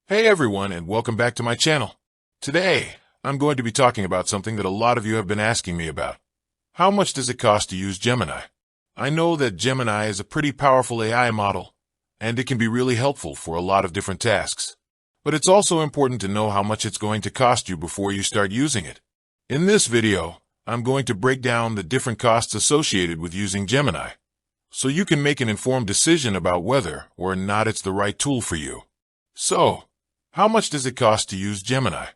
Hey everyone, and welcome back to my channel. Today, I'm going to be talking about something that a lot of you have been asking me about. How much does it cost to use Gemini? I know that Gemini is a pretty powerful AI model, and it can be really helpful for a lot of different tasks. But it's also important to know how much it's going to cost you before you start using it. In this video, I'm going to break down the different costs associated with using Gemini, so you can make an informed decision about whether or not it's the right tool for you. So, how much does it cost to use Gemini?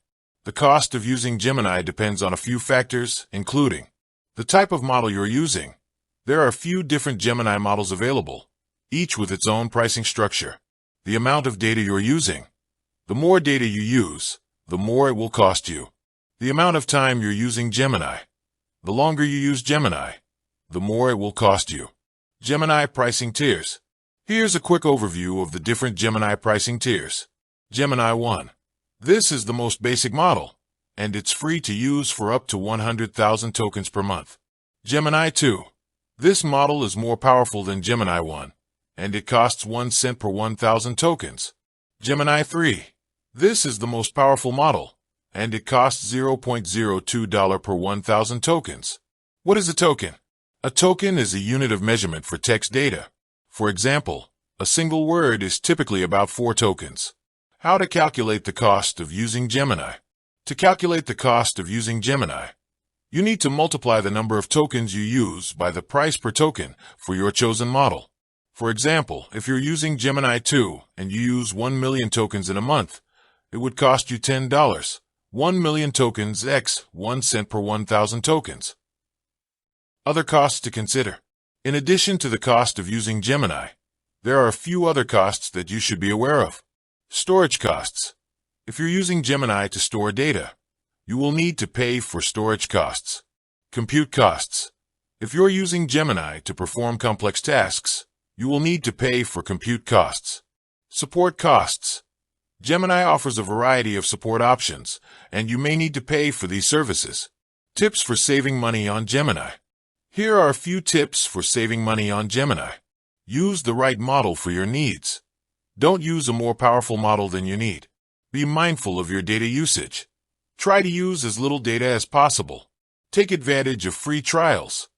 The cost of using Gemini depends on a few factors, including the type of model you're using. There are a few different Gemini models available, each with its own pricing structure. The amount of data you're using. The more data you use, the more it will cost you. The amount of time you're using Gemini. The longer you use Gemini, the more it will cost you. Gemini pricing tiers. Here's a quick overview of the different Gemini pricing tiers. Gemini 1. This is the most basic model, and it's free to use for up to 100,000 tokens per month. Gemini 2. This model is more powerful than Gemini 1, and it costs 1 cent per 1,000 tokens. Gemini 3. This is the most powerful model, and it costs $0.02 per 1,000 tokens. What is a token? A token is a unit of measurement for text data. For example, a single word is typically about 4 tokens. How to calculate the cost of using Gemini? To calculate the cost of using Gemini, you need to multiply the number of tokens you use by the price per token for your chosen model. For example, if you're using Gemini 2 and you use 1 million tokens in a month, it would cost you $10. 1 million tokens x 1 cent per 1,000 tokens. Other costs to consider. In addition to the cost of using Gemini, there are a few other costs that you should be aware of. Storage costs. If you're using Gemini to store data, you will need to pay for storage costs. Compute costs. If you're using Gemini to perform complex tasks, you will need to pay for compute costs. Support costs. Gemini offers a variety of support options, and you may need to pay for these services. Tips for saving money on Gemini. Here are a few tips for saving money on Gemini. Use the right model for your needs. Don't use a more powerful model than you need. Be mindful of your data usage. Try to use as little data as possible. Take advantage of free trials.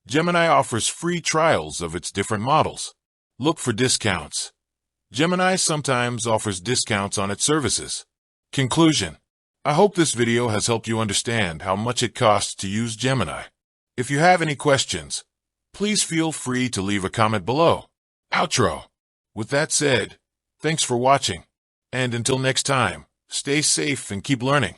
Gemini offers free trials of its different models. Look for discounts. Gemini sometimes offers discounts on its services. Conclusion. I hope this video has helped you understand how much it costs to use Gemini. If you have any questions, please feel free to leave a comment below. Outro. With that said, thanks for watching, and until next time, stay safe and keep learning.